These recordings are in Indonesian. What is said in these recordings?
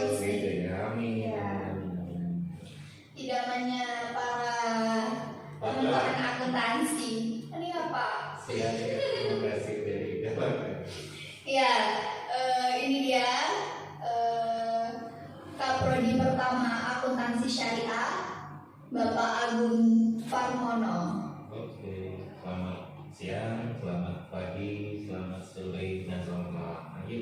bagus nih. gitu ya. Amin. Iya. Idamannya para Pak teman-teman akuntansi. Ini apa? ya, terima kasih dari Bapak. Ya, ini dia Kaprodi pertama akuntansi syariah, Bapak Agung Parmono. Oke, selamat siang, selamat pagi, selamat sore, dan selamat malam. Ayo,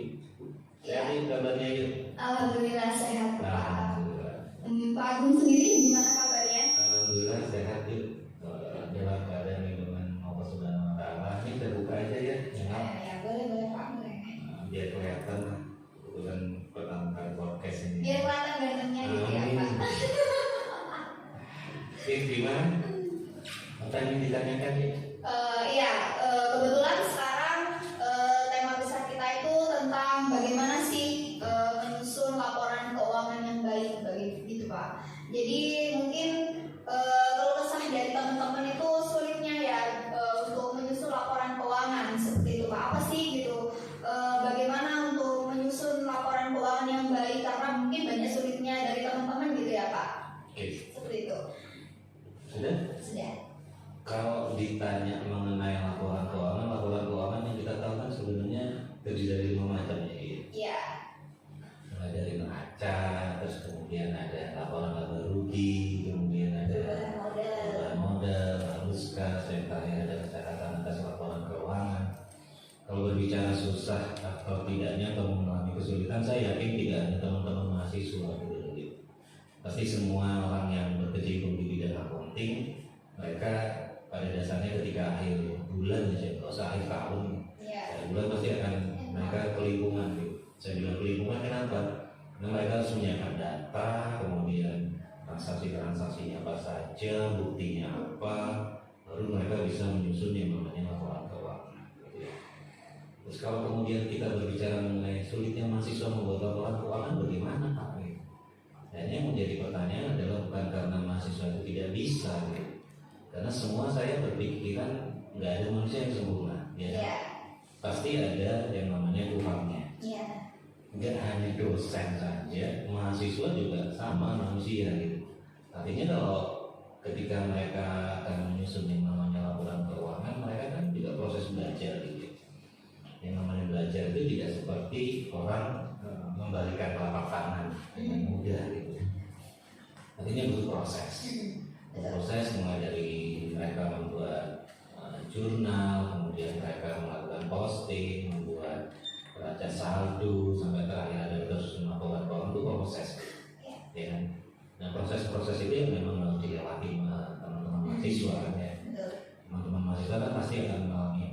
sehat yuk kabarnya yuk. Alhamdulillah sehat Pak. Alhamdulillah. Pak Agung sendiri gimana kabarnya? Alhamdulillah sehat yuk. Dalam keadaan lindungan Allah Subhanahu Wa Taala. Ini terbuka aja ya. Ya boleh Pak, boleh. Biar kelihatan lah. Kebetulan pertama kali podcast ini. Biar kelihatan gantengnya gitu ya Pak. Gimana? Apa yang ditanyakan ya? Iya, kebetulan sekarang tema besar kita itu tentang bagaimana sih menyusun laporan keuangan yang baik, gitu Pak. Jadi mungkin keluh kesah dari teman-teman itu sulitnya ya untuk menyusun laporan keuangan seperti itu Pak. Apa sih gitu? Bagaimana untuk menyusun laporan keuangan yang baik karena mungkin banyak sulitnya dari teman-teman gitu ya Pak. Oke. Seperti itu. Sudah? Sudah. Kalau ditanya mengenai laporan keuangan yang kita tahu kan sebenarnya terdiri dari 5 macam ya. Iya. Mulai dari neraca, terus kemudian ada laporan laba rugi, kemudian ada laporan modal, arus kas, yang terakhir ada catatan atas laporan keuangan. Kalau berbicara susah atau tidaknya atau mengalami kesulitan, saya yakin tidak hanya teman-teman mahasiswa gitu. Pasti semua orang yang berkecimpung di bidang accounting, mereka pada dasarnya ketika akhir bulan ya, kalau akhir tahun, akhir bulan pasti akan mereka kelimpungan gitu. Saya bilang kelimpungan kenapa? Karena mereka harus menyiapkan data, kemudian transaksi-transaksinya apa saja, buktinya apa, baru mereka bisa menyusun yang namanya laporan keuangan. Gitu ya. Terus kalau kemudian kita berbicara mengenai sulitnya mahasiswa membuat laporan keuangan, bagaimana Pak? Dan yang menjadi pertanyaan adalah bukan karena mahasiswa itu tidak bisa gitu. Karena semua saya berpikiran nggak ada manusia yang sempurna ya. Pasti ada yang namanya Tuhannya. Nggak hanya dosen saja, mahasiswa juga sama manusia gitu. Artinya kalau ketika mereka akan menyusun yang namanya laporan keuangan, mereka kan juga proses belajar gitu. Yang namanya belajar itu tidak seperti orang membalikan telapak tangan dengan mudah gitu. Artinya butuh proses. Proses mulai dari mereka membuat jurnal, kemudian mereka melakukan posting, membuat raca saldo, sampai terakhir ada terus laporan keuangan, itu proses. Ya kan? Nah proses-proses itu yang memang harus dilewati teman-teman mahasiswa kan ya. Teman-teman mahasiswa kan pasti akan mengalami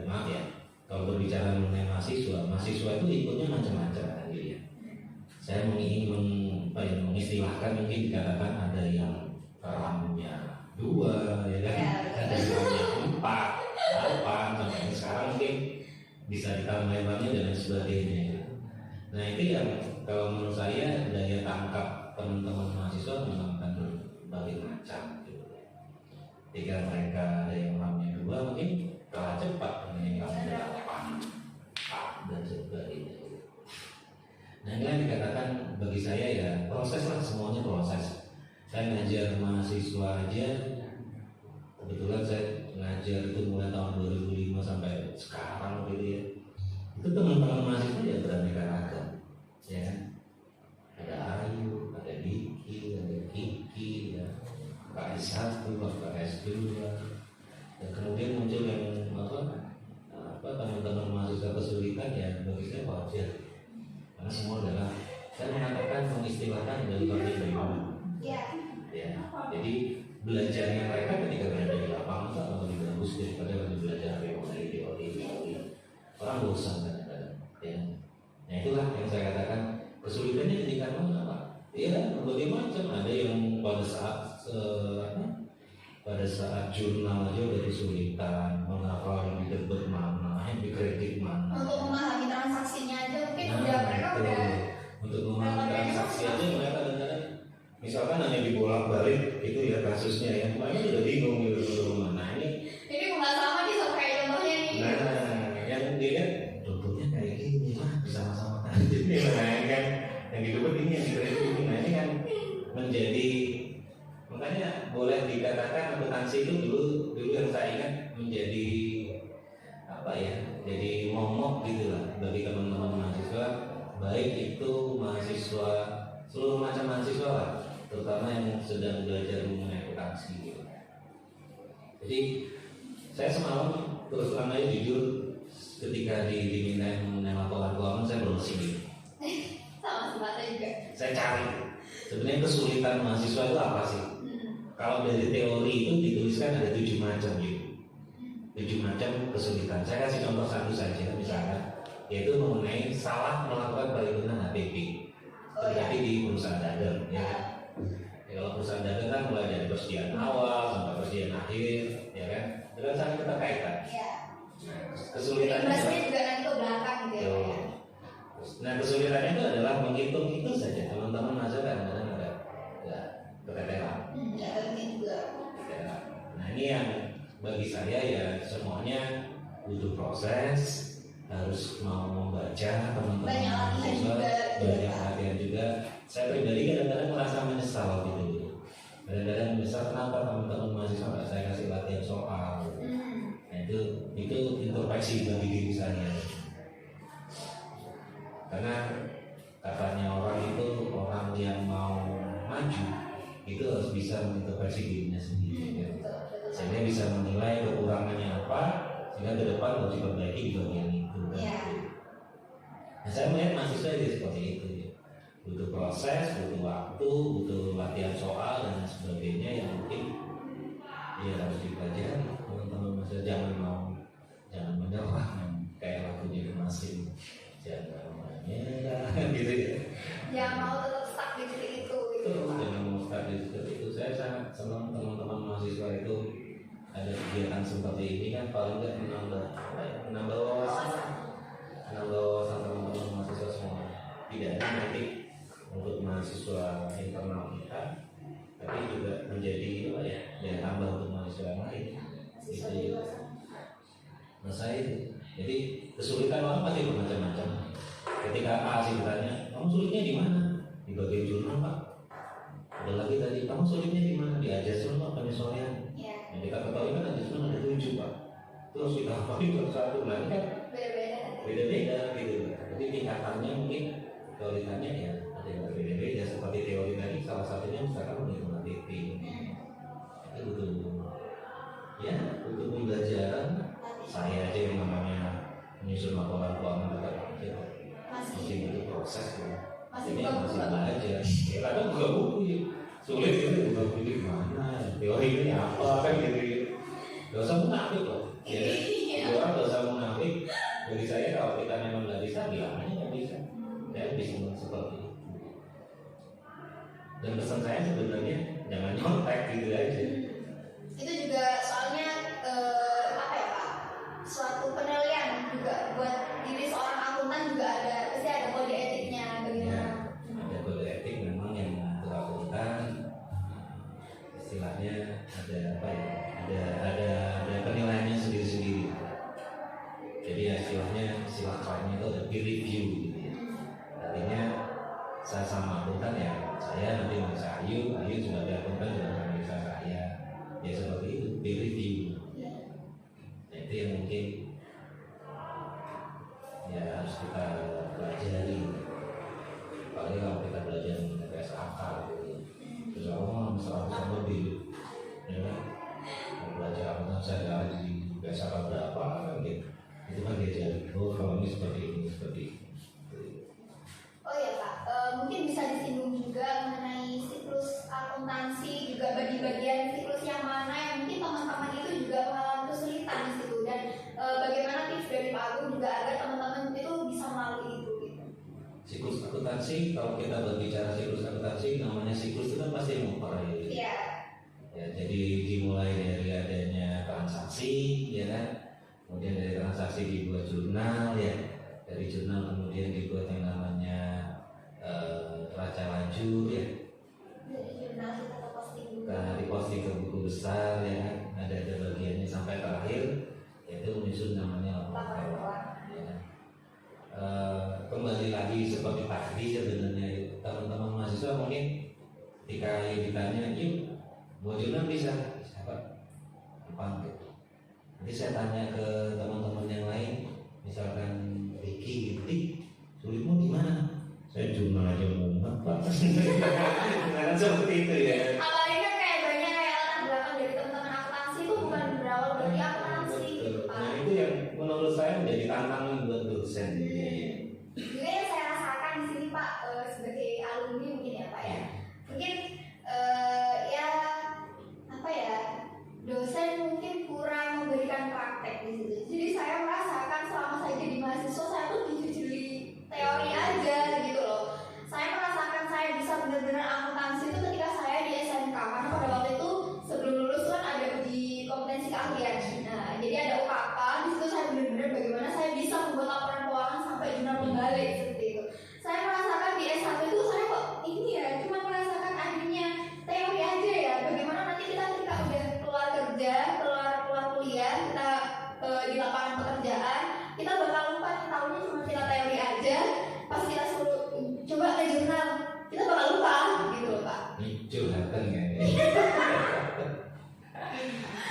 maaf ya. Kalau berbicara mengenai mahasiswa itu ikutnya macam-macam kan gitu ya. Saya ingin mengistilahkan, mungkin dikatakan ada yang ramnya 2 ya kan, ada yang ramnya 4, 8 sampai sekarang mungkin bisa ditambah lebarnya dan lain sebagainya. Nah itu yang kalau menurut saya daya tangkap teman-teman mahasiswa memang akan berbagai macam gitu. Ketika mereka ada yang ramnya 2 mungkin kalah cepat dengan yang ramnya 8 dan sebagainya. Nah ini yang dikatakan bagi saya ya proses lah, semuanya proses. Saya ngajar mahasiswa aja, kebetulan saya ngajar itu mulai tahun 2005 sampai sekarang gitu ya. Itu teman-teman mahasiswa ya beraneka ragam, ya kan? Ada Ayu, ada Diki, ada Kiki, ya, KS1, KS2, dan kemudian muncul yang teman-teman mahasiswa kesulitan ya bagi saya wajar. Karena semua adalah, saya mengatakan mengistilahkan dari bagian dari mana. Ya. Jadi belajarnya mereka ketika berada di lapangan itu akan lebih bagus daripada kalau belajar dari teori. Orang bosan kadang-kadang. Ya. Nah itulah yang saya katakan kesulitannya ketika apa? Ya berbagai macam. Ada yang pada saat jurnal aja udah kesulitan menghafal yang ditebak mana, yang dikritik mana. Untuk memahami transaksinya aja mungkin mereka udah untuk memahami transaksi aja mereka kadang-kadang misalkan hanya dibolak-balik itu ya kasusnya ya, makanya udah bingung gitu mana ini nggak sama nih sama kayak contohnya nih. Nah yang dia kan contohnya kayak gini lah, bisa sama-sama tadi kan. yang didapat ini, yang dikredit ini. Nah ini kan menjadi, makanya boleh dikatakan akuntansi itu dulu yang saya ingat menjadi apa ya, jadi momok gitu lah bagi teman-teman mahasiswa, baik itu mahasiswa seluruh macam mahasiswa lah, terutama yang sedang belajar mengenai akuntansi gitu. Jadi saya semalam terus terang aja jujur, ketika diminta mengenai laporan keuangan saya berusaha gitu. Sama saya juga. Saya cari sebenarnya kesulitan mahasiswa itu apa sih? Kalau dari teori itu dituliskan ada 7 macam gitu. 7 macam kesulitan. Saya kasih contoh satu saja misalkan, yaitu mengenai salah melakukan perhitungan HPP terjadi di perusahaan dagang ya. Kalau perusahaan dagang kan mulai dari persediaan awal sampai persediaan akhir ya kan, dengan saling keterkaitan. Iya. Kesulitannya Investasi juga nanti ke belakang gitu ya. Pak, ya. Nah kesulitannya itu adalah menghitung itu saja. Teman-teman masa kadang-kadang ada keteteran. Ya penting juga. Nah ini yang bagi saya ya semuanya butuh proses, harus mau membaca teman-teman Banyak latihan mahasiswa, juga. banyak latihan juga. Saya pribadi kadang-kadang merasa menyesal gitu. Kadang-kadang menyesal kenapa teman-teman mahasiswa nggak saya kasih latihan soal. Nah itu introspeksi bagi diri saya. Karena katanya orang itu orang yang mau maju itu harus bisa mengintrospeksi dirinya sendiri ya. Sehingga bisa menilai kekurangannya apa, sehingga ke depan harus diperbaiki di bagian itu kan. Nah, saya melihat mahasiswa itu seperti itu ya. Butuh proses, butuh waktu, butuh latihan soal dan sebagainya yang mungkin ya harus dipelajari. Teman-teman mahasiswa jangan menyerah kayak lagunya masing, jangan menyerah gitu ya. Jangan mau tetap stuck di titik itu. Jangan mau stuck di titik itu. Saya sangat senang teman-teman mahasiswa itu ada kegiatan seperti ini kan, paling nggak menambah wawasan teman-teman mahasiswa semua. Tidak hanya nanti untuk mahasiswa internal kita, tapi juga menjadi daya tambah untuk mahasiswa yang lain. Itu nah saya itu. Jadi kesulitan orang pasti bermacam-macam. Ketika A sih bertanya, kamu sulitnya di mana? Di bagian jurnal Pak. Ada lagi tadi, kamu sulitnya di mana? Di adjustment Pak, penyesuaian. Yang kita ketahui kan adjustment ada 7 Pak. Terus kita hafalin satu-satu, nah ini kan beda-beda gitu. Jadi tingkatannya mungkin teorikannya ya ada yang berbeda-beda. Seperti teori tadi salah satunya misalkan menghitung HPP. Itu butuh pembelajaran. Saya aja yang namanya menyusun laporan keuangan tetap aja masih butuh proses ya. Masih belajar. Ya kadang buka buku ya. Sulit itu buka buku di mana? Teori ini apa kan gitu. Gak usah munafik loh. Ya, orang gak usah munafik. Bagi saya kalau kita memang nggak bisa, bilang aja nggak bisa. Saya bisa seperti itu. Dan pesan saya sebenarnya jangan nyontek gitu aja. Itu juga soalnya apa ya Pak? Suatu penilaian juga buat diri seorang akuntan juga pasti ada kode etiknya bagaimana? Ya, ada kode etik memang yang akuntan istilahnya ada apa ya? Ada penilaiannya sendiri-sendiri. Jadi istilah kerennya itu ada peer review gitu ya. Artinya saya sama akuntan ya, saya nanti meriksa Ayu sebagai akuntan juga akan meriksa saya. Ya seperti itu, peer review. Nah, itu yang mungkin ya harus kita pelajari. Apalagi kalau kita belajar mengenai PSAK gitu. Terus orang misalnya lebih ya, belajar akuntan saya di PSAK berapa kan gitu. Itu kan diajari, kalau ini seperti ini. Oh ya Pak, mungkin bisa disinggung juga mengenai siklus akuntansi, juga bagi-bagian siklus yang mana yang mungkin teman-teman itu juga mengalami kesulitan di situ, dan bagaimana tips dari Pak Agung juga agar teman-teman itu bisa melalui itu gitu. Siklus akuntansi, kalau kita berbicara siklus akuntansi, namanya siklus itu kan pasti memperai. Iya. Ya, jadi dimulai dari adanya transaksi, ya kan? Kemudian dari transaksi dibuat jurnal ya, dari jurnal kemudian dibuat yang namanya neraca laju ya, Dari jurnal kita posting dulu. karena diposting ke buku besar ya kan, ada bagiannya sampai terakhir yaitu menyusun namanya laporan keuangan ya. Kembali lagi seperti tadi sebenarnya mahasiswa mungkin ketika ditanya, yuk buat jurnal bisa Pak, gampang gitu. Nanti saya tanya ke teman-teman yang lain, misalkan Ricky gitu, sulitmu di mana? Saya jurnal aja mumet Pak. Karena seperti itu ya. Apalagi kan kayak banyak kayak latar belakang dari teman-teman akuntansi itu bukan berawal dari akuntansi gitu Pak. Nah itu yang menurut saya menjadi tantangan buat dosen. Juga yang saya rasakan di sini Pak sebagai alumni mungkin ya Pak ya. Mungkin ya apa ya, dosen mungkin kurang memberikan praktek di situ. Jadi saya merasakan selama saya jadi mahasiswa saya tuh dijujuli teori aja gitu loh. Saya merasakan saya bisa benar-benar akuntansi itu ketika saya di SMK, karena pada waktu itu sebelum lulus kan ada uji kompetensi keahlian. Nah, jadi ada UKK, di situ saya benar-benar bagaimana saya bisa membuat laporan keuangan sampai jurnal pembalik seperti itu. Saya merasakan di S1 itu saya kok ini ya, cuma merasakan akhirnya teori aja ya. Bagaimana nanti kita ketika udah keluar kerja, keluar kuliah, kita di lapangan pekerjaan, kita bakal lupa tahunya cuma kita teori aja. Pas kita suruh coba ke jurnal, kita bakal lupa gitu loh Pak. Itu datang ya.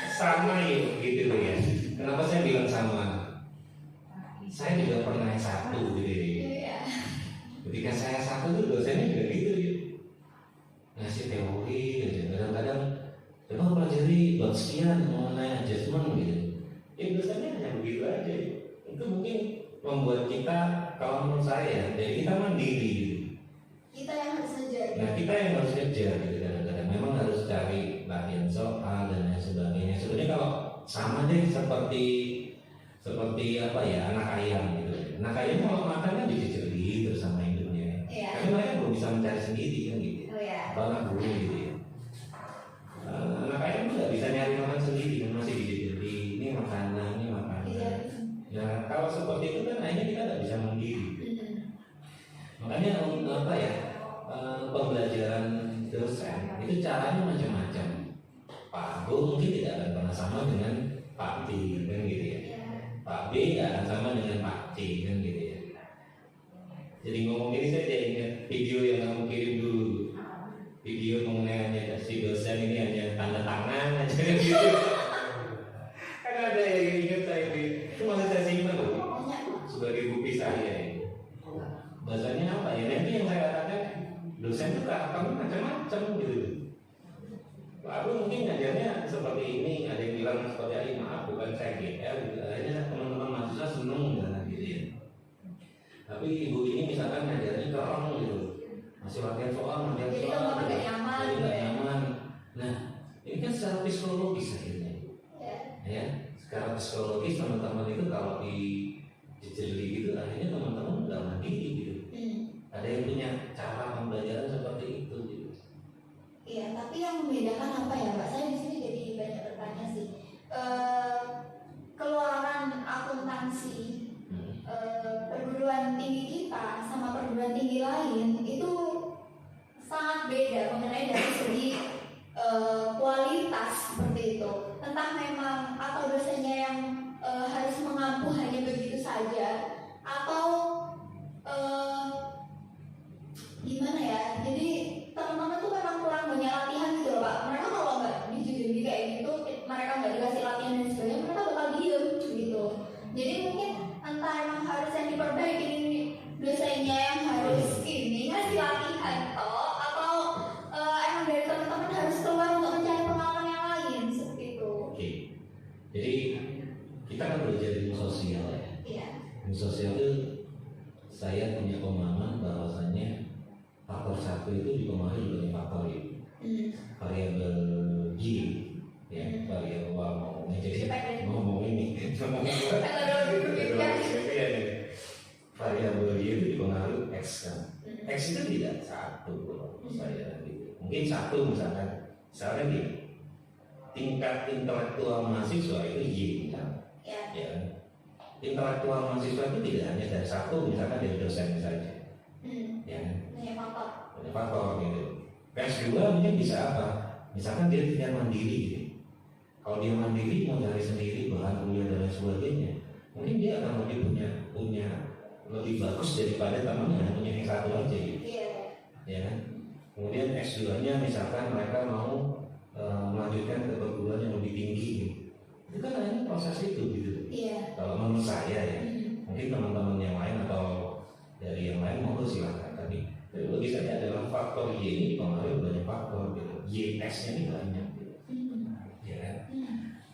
Sama ya gitu loh ya. Kenapa saya bilang sama? Saya juga pernah S1 gitu. Iya. Ketika saya S1 tuh dosennya juga gitu ya. Ngasih teori aja. Kadang-kadang coba pelajari bab sekian mengenai adjustment gitu. Ya dosennya hanya begitu aja. Itu mungkin membuat kita, kalau menurut saya, jadi kita mandiri gitu. Kita yang harus ngejar. Nah kita yang harus ngejar gitu kadang-kadang. Memang harus cari latihan soal dan lain sebagainya. Sebenarnya kalau sama deh seperti apa ya, anak ayam gitu. Anak ayam kalau makan kan dicicili terus sama induknya. Iya. Tapi mereka belum bisa mencari sendiri kan gitu. Oh ya. Atau anak burung gitu ya. Anak ayam tuh nggak bisa nyari makan sendiri kan, masih dicicili. Ini makanan, ini makanan. Iya. Nah kalau seperti itu kan akhirnya kita nggak bisa mandiri. Makanya apa ya, pembelajaran dosen itu caranya macam-macam. Pak Bo mungkin tidak akan pernah sama dengan Pak B kan gitu ya. Pak B tidak akan sama dengan Pak C kan gitu ya. Jadi ngomong ini saya jadi ingat video yang kamu kirim dulu. Video mengenai hanya si dosen ini hanya tanda tangan aja kan gitu. Kan ada yang ingat saya itu masih saya simpan loh sebagai bukti saya. Bahasanya apa ya? Nanti yang saya katakan dosen itu karakternya macam-macam gitu. Lalu mungkin ngajarnya seperti ini, ada yang bilang seperti ini, maaf bukan saya GL gitu. Akhirnya teman-teman mahasiswa seneng dengan gitu ya. Tapi ibu ini misalkan ngajarnya kerong gitu, masih latihan soal, Jadi soal, nggak nyaman, jadi nggak nyaman. Nah, ini kan secara psikologis akhirnya. Ya, secara psikologis teman-teman itu kalau dijeli gitu, akhirnya teman-teman nggak mandiri gitu. Ada yang punya cara pembelajaran seperti itu gitu. Iya, tapi yang membedakan apa ya Pak? Saya di sini jadi banyak bertanya sih. Keluaran akuntansi perguruan tinggi kita sama perguruan tinggi lain itu sangat beda mengenai dari segi kualitas seperti itu. Entah memang atau dosennya yang harus mengampu hanya begitu saja atau gimana ya, jadi teman-teman tuh memang kurang banyak latihan gitu loh Pak. Mereka kalau nggak dijujur kayak gitu, mereka nggak dikasih latihan dan sebagainya, mereka bakal diem gitu. Jadi mungkin entah emang harus yang diperbaiki ini dosennya yang harus ini ngasih latihan atau emang dari teman-teman harus keluar untuk mencari pengalaman yang lain seperti itu. Oke. Jadi kita kan belajar ilmu sosial ya. Iya. Ilmu sosial itu saya punya pemahaman bahwasanya faktor satu itu dipengaruhi oleh faktor ya. Variabel G ya, variabel ngomongnya jadi ngomong ini variabel G itu dipengaruhi X kan. X itu tidak satu menurut saya gitu. Mungkin satu misalnya gini, tingkat intelektual mahasiswa itu Y kan. Ya. Intelektual mahasiswa itu tidak hanya dari satu, misalkan dari dosen saja. Ya. Banyak faktor gitu. PS2 mungkin bisa apa? Misalkan dia tidak mandiri gitu. Kalau dia mandiri mau cari sendiri bahan kuliah dan lain sebagainya, mungkin dia akan lebih punya lebih bagus daripada temannya yang punya yang satu aja gitu. Ya kan? kemudian S2-nya misalkan mereka mau melanjutkan ke perguruan yang lebih tinggi, itu kan hanya proses itu gitu. Iya. Kalau menurut saya ya, mungkin teman-teman yang lain atau dari yang lain mau silakan. Tapi bagi saya adalah faktor Y ini dipengaruhi banyak faktor gitu. YS-nya ini banyak gitu. Ya kan?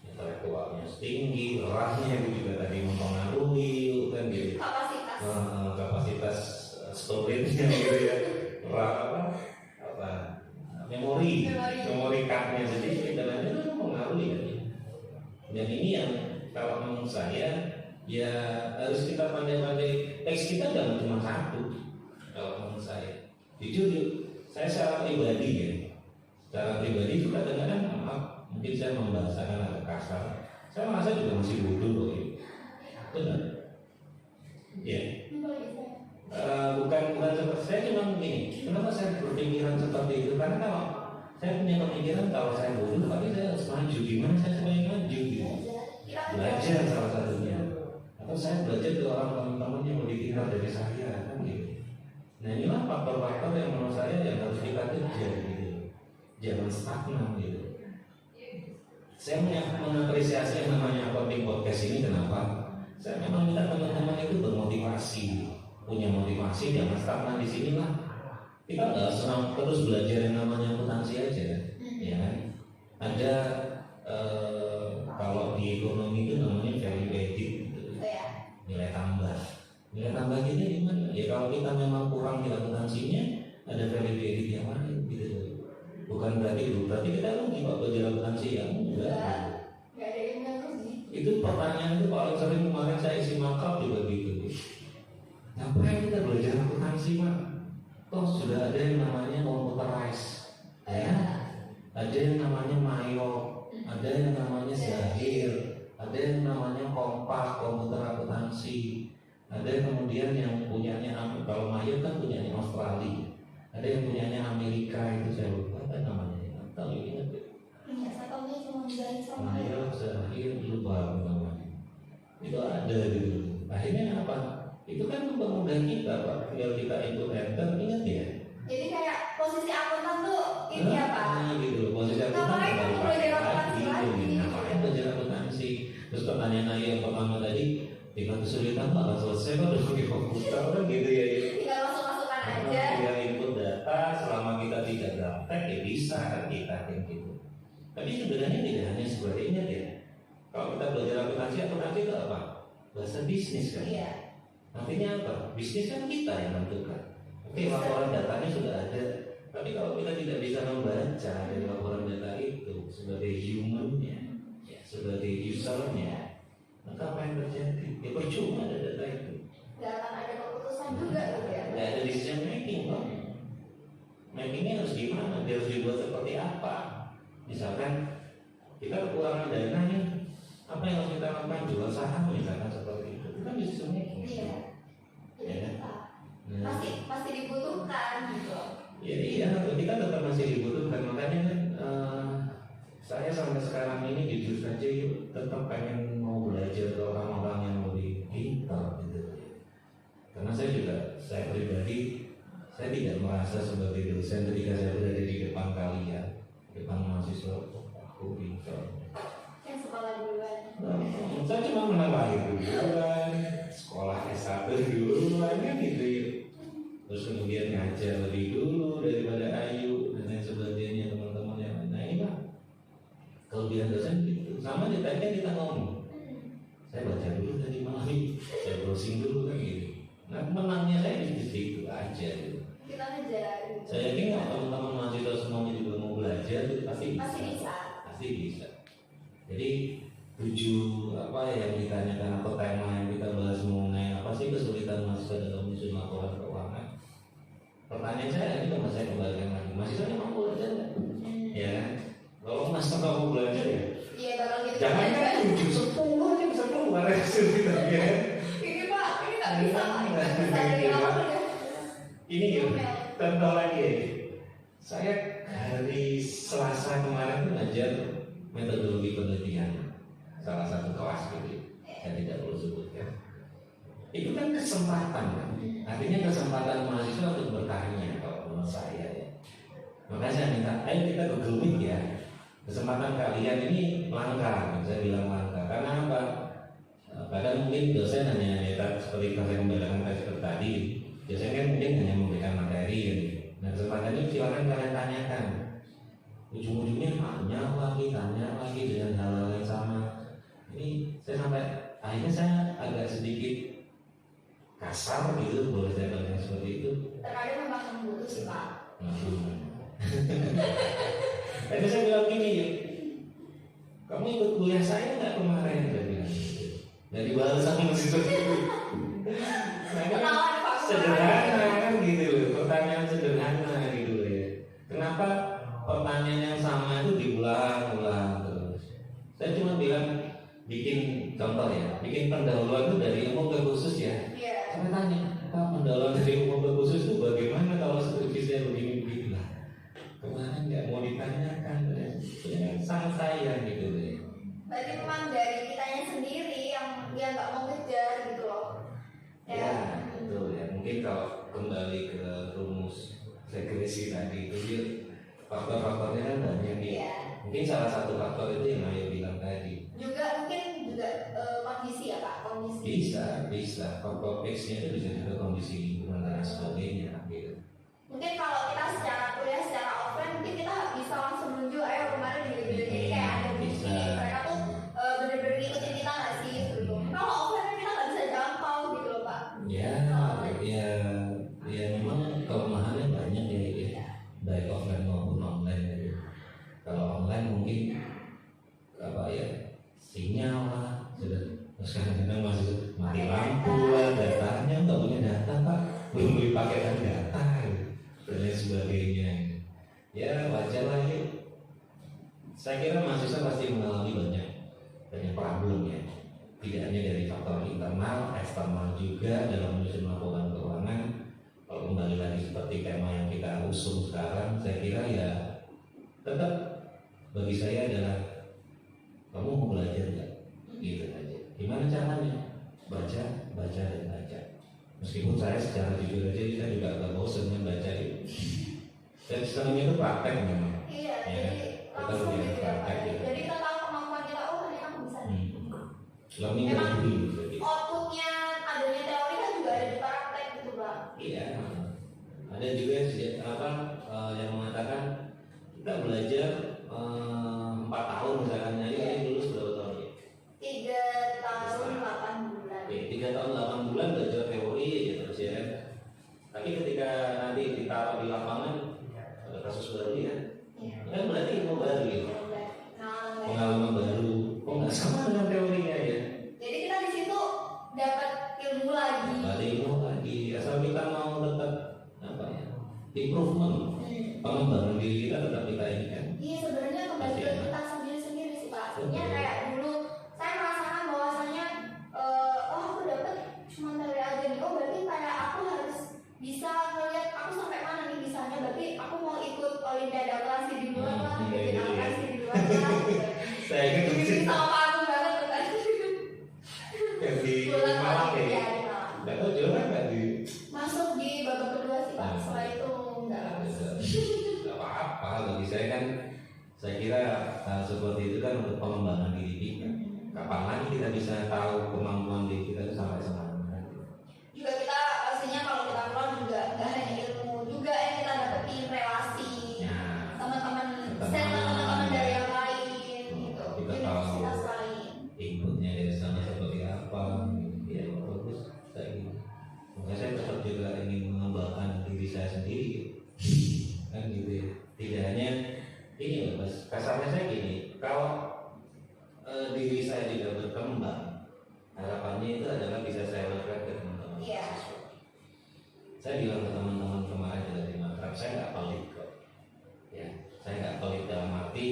Intelektualnya tinggi, orangnya itu juga tadi mempengaruhi kan gitu. Kapasitas storage-nya gitu ya. Memori card-nya sendiri dan lain-lain itu mempengaruhi ya. Dan ini yang kalau menurut saya ya harus kita pandai-pandai. Teks kita jangan cuma satu. Kalau menurut saya, jujur saya secara pribadi ya, secara pribadi juga kadang-kadang maaf, mungkin saya membahasakan agak kasar. Saya merasa juga masih bodoh loh ya. Benar. Ya. Bukan seperti saya cuma begini. Kenapa saya berpikiran seperti itu? Karena kalau saya punya pemikiran kalau saya bodoh, tapi saya harus maju. Gimana saya supaya maju? Gitu. Belajar salah satunya. Atau saya belajar ke orang teman-teman yang lebih pintar dari saya, kan gitu. Nah inilah faktor-faktor yang menurut saya yang harus kita kejar gitu. Jangan stagnan gitu. Saya mengapresiasi yang namanya Accounting Podcast ini. Kenapa? Saya memang minta teman-teman itu bermotivasi, punya motivasi, jangan stagnan di sini lah. Kita nggak senang terus belajar yang namanya akuntansi aja, ya kan? Ada kalau di ekonomi itu namanya value added, gitu. Nilai tambah. Nilai tambah ini gimana? Ya kalau kita memang kurang di akuntansinya, ada value added yang lain, gitu. Bukan berarti kita rugi kalau belajar akuntansi yang enggak. Itu pertanyaan itu paling sering kemarin saya isi makap juga gitu. Ngapain kita belajar akuntansi, Pak? Toh sudah ada yang namanya computerized, ya? Ada yang namanya Mayo, ada yang namanya Zahir, ada yang namanya Kompas, komputer akuntansi, ada yang kemudian yang punyanya kalau Mayo kan punyanya Australia, ada yang punyanya Amerika itu saya lupa apa namanya, tahu ingat? Mayo, Zahir, lupa namanya. Itu ada gitu. Akhirnya apa? Itu kan mempermudah kita, Pak. Tinggal kita input enter, ingat ya. Jadi kayak posisi akuntan tuh ini ya Pak. Gitu, posisi akuntan ngapain kamu belajar akuntansi lagi? Ngapain belajar akuntansi? Terus pertanyaan saya yang pertama tadi, tinggal kesulitan Pak, selesai Pak udah pakai komputer kan gitu ya. Tinggal masuk-masukkan aja. Tinggal input data, selama kita tidak gaptek ya bisa kan kita kan gitu. Tapi sebenarnya tidak hanya seperti ini ya. Kalau kita belajar akuntansi itu apa? Bahasa bisnis kan. Iya. Artinya apa? Bisnis kan kita yang menentukan. Oke, laporan datanya sudah ada. Tapi kalau kita tidak bisa membaca dari laporan data itu sebagai human-nya, ya, sebagai user-nya, maka apa yang terjadi? Ya percuma ada data itu. Gak akan ada keputusan juga gitu ya. Gak ada decision making, Bang. Makingnya harus gimana? Dia harus dibuat seperti apa? Misalkan kita kekurangan dana nih, apa yang harus kita lakukan? Jual saham misalkan seperti itu. Itu kan decision making. Iya. Ya. Pasti dibutuhkan gitu. Ya iya, kita tetap masih dibutuhkan. Makanya kan saya sampai sekarang ini jujur saja tetap pengen mau belajar ke orang-orang yang lebih pintar gitu. Karena saya pribadi saya tidak merasa sebagai dosen ketika saya berada di depan kalian, depan mahasiswa aku pintar. Yang sekolah duluan. Saya cuma menang lahir duluan, sekolah S1 duluan kan gitu ya. Terus kemudian ngajar lebih dulu daripada Ayu dan lain sebagainya teman-teman yang lain. Nah ini Pak, kelebihan dosen gitu. Sama tadi kan kita ngomong, saya baca dulu tadi malam, saya browsing dulu kan gitu. Nah menangnya saya di situ aja gitu. Kita ngejar. Saya yakin kalau teman-teman mahasiswa semuanya juga mau belajar itu pasti bisa. Jadi 7 apa yang ditanyakan atau tema yang kita bahas mengenai apa sih kesulitan mahasiswa dalam menyusun laporan keuangan. Pertanyaan saya ini kalau saya kembalikan lagi, mahasiswa mau belajar nggak? Ya, kalau mahasiswa mau belajar ya. Iya bakal gitu. Jangan kan 7, 10 aja bisa keluar kesulitannya. Ini Pak, ini nggak bisa dari awal ya. Ini ya, contoh lagi ya. Saya hari Selasa kemarin ngajar metodologi penelitian salah satu kelas gitu. Saya tidak perlu sebutkan. Itu kan kesempatan kan? Artinya kesempatan mahasiswa untuk bertanya kalau menurut saya ya. ayo kita Google Meet ya. Kesempatan kalian ini langka, saya bilang langka. Karena apa? Kadang mungkin dosen hanya seperti saya membedakan tadi, dosen kan mungkin hanya memberikan materi gitu. Nah kesempatan itu silakan kalian tanyakan. Ujung-ujungnya tanya lagi dengan hal-hal yang sama. Ini saya sampai akhirnya saya agak sedikit kasar gitu, boleh saya bilang seperti itu. Terkadang memang membutuh sih Pak. Tapi saya bilang gini, kamu ikut kuliah saya nggak kemarin? Saya bilang gitu. Dan dibalas sama mahasiswa itu. Nah, kan sederhana kan gitu loh, pertanyaan sederhana gitu loh ya. Kenapa pertanyaan yang sama itu diulang-ulang terus? Saya cuma bilang bikin contoh ya, bikin pendahuluan itu dari umum ke khusus ya. Saya tanya, Pak, pendahuluan dari umum ke khusus itu bagaimana kalau skripsi saya begini-begini lah? Kemarin nggak mau ditanyakan, ya sangat sayang gitu ya. Berarti memang dari kitanya sendiri yang dia nggak mau ngejar gitu loh. Ya, betul ya. Mungkin kalau kembali ke rumus regresi tadi itu dia faktor-faktornya kan banyak ya. Iya. Mungkin salah satu faktor itu yang Ayu bilang tadi. Juga mungkin juga kondisi ya Pak, kondisi. Bisa. Faktor X-nya itu bisa juga kondisi lingkungan dan sebagainya gitu. Mungkin kalau kita secara kuliah secara offline mungkin kita bisa langsung menunjuk ayo kemarin gini-gini jadi kayak ada bukti mereka tuh bener-bener ngikutin kita nggak sih gitu. Kalau offline kan kita nggak bisa jangkau gitu loh Pak. Ya memang kelemahannya banyak ya. Baik offline maupun online gitu. Kalau online mungkin sinyal lah sudah kadang masih mati lampu lah, datanya nggak punya data Pak, belum beli paketan data dan lain sebagainya. Ya wajar lah ya. Saya kira mahasiswa pasti mengalami banyak problem ya. Tidak hanya dari faktor internal, eksternal juga dalam menyusun laporan keuangan. Kalau kembali lagi seperti tema yang kita usung sekarang, saya kira ya tetap bagi saya adalah kamu mau belajar nggak? Gitu aja. Gimana caranya? Baca dan baca. Meskipun saya secara jujur aja saya juga agak bosan membaca itu. Dan sebenarnya itu praktek memang. Iya, Ya, jadi kita langsung punya gitu ya praktek Pak. gitu. Jadi kita tahu kemampuan kita, oh ternyata aku bisa nih. Learning Memang dari dulu gitu. outputnya adanya teori kan juga ada di praktek gitu Pak. Iya. Ada juga yang mengatakan kita belajar 4 tahun misalkan aja lulus berapa tahun ya? 3 tahun 8 bulan. 3 tahun 8 bulan belajar teori ya terus ya kan. Tapi ketika nanti ditaruh di lapangan ada kasus baru ya. Iya. Kan berarti ilmu baru ya. Nah, Pengalaman baru. Kok nggak sama dengan teorinya ya? jadi kita di situ dapat ilmu lagi. Ada ilmu lagi. Asal kita mau tetap improvement, pengembangan diri kita tetap kita ini kan. Iya sebenarnya kembali ke kita sendiri sih Pak. Artinya kayak dulu saya merasakan bahwasanya aku dapat cuma teori aja nih. Oh berarti kayak aku harus bisa ngeliat aku sampai mana nih bisanya. Berarti aku mau ikut olimpiade akurasi di luar lah, bikin akurasi di luar lah. Saya ingat Bikin sama Pak Agung banget tuh kan. yang di Malang ya. Nggak tahu jalan nggak di. Masuk di babak kedua sih Pak. Setelah itu enggak. Nggak apa-apa bagi saya kan. Saya kira seperti itu kan untuk pengembangan diri kita. Kapan lagi kita bisa tahu kemampuan diri kita itu sampai semana? Juga kita pastinya kalau kita keluar juga nggak hanya ilmu, juga yang kita dapetin relasi teman-teman dari yang lain gitu. Kita tahu Universitas lain. inputnya dari sana seperti apa. Ya bagus kayak gitu. Makanya saya tetap juga ingin mengembangkan diri saya sendiri kan gitu ya. Tidak hanya ini loh mas, kasarnya saya gini, kalau diri saya tidak berkembang, harapannya itu adalah bisa saya lakukan ke teman-teman mahasiswa. Saya bilang ke teman-teman kemarin dari Makrab, saya nggak pelit kok. Ya, saya nggak pelit dalam arti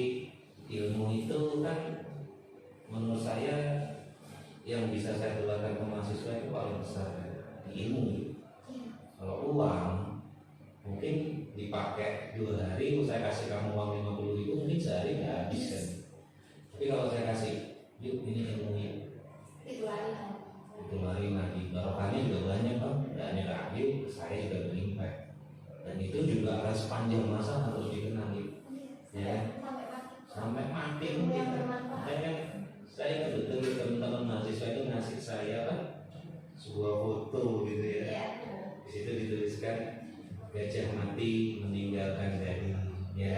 ilmu itu kan menurut saya yang bisa saya tularkan ke mahasiswa itu paling besar di ilmu. Kalau uang mungkin dipakai 2 hari, saya kasih kamu uang 50.000 mungkin sehari nggak habis kan. Tapi kalau saya kasih, yuk ini ilmunya, itu lari lagi, barokahnya juga banyak kan, tidak hanya ke Ayu, saya juga berimpact. Dan itu juga akan sepanjang masa harus dikenali. ya sampai mati mungkin. Makanya saya ingat betul teman-teman mahasiswa itu ngasih saya kan sebuah foto gitu ya. Di situ dituliskan gajah mati meninggalkan daging, ya.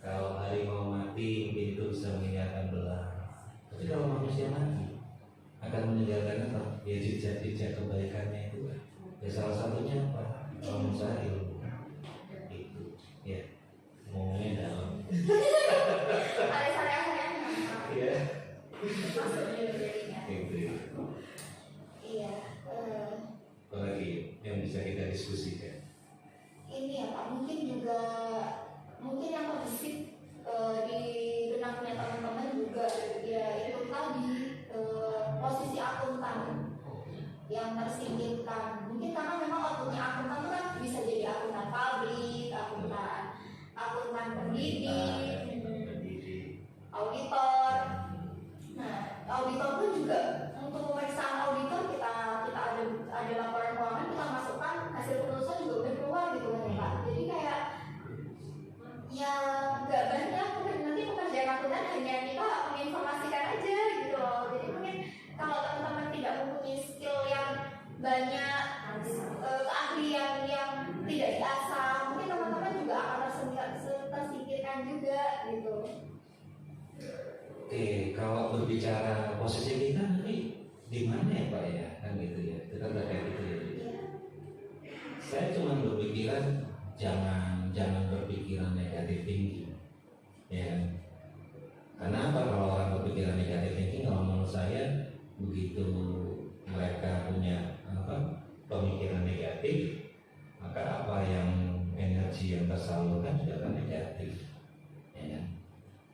Kalau harimau mati mungkin itu bisa meninggalkan belah. Tapi kalau manusia mati akan meninggalkan apa? Ya jejak-jejak kebaikannya itu. Ya salah satunya apa? Kalau saya ilmu itu, ya ngomongnya dalam. Ya. Masuk jadinya. Gitu. Iya. Apa lagi yang bisa kita diskusikan? Ini ya Pak, mungkin yang terbesit di benaknya teman-teman juga ya itu tadi posisi akuntan yang tersingkirkan. Mungkin karena memang outputnya akuntan itu kan bisa jadi akuntan pabrik, akuntan pendidik, auditor. Nah, auditor pun juga untuk pemeriksaan auditor kita ada laporan keuangan, kita masukkan hasil keputusan juga udah keluar gitu kan Pak. Jadi kayak ya nggak banyak, nanti pekerjaan akuntan hanya kita menginformasikan aja gitu loh. Jadi mungkin kalau teman-teman tidak mempunyai skill yang banyak, keahlian yang tidak diasah, mungkin teman-teman juga akan tersingkirkan juga gitu. Oke, kalau berbicara posisi kita nanti di mana ya Pak ya, kan gitu ya, kita terkait itu ya. Saya cuma berpikiran jangan berpikiran negatif tinggi, ya. Karena apa? Kalau orang berpikiran negatif tinggi, kalau menurut saya begitu mereka punya pemikiran negatif, maka apa yang energi yang tersalurkan juga akan negatif, ya.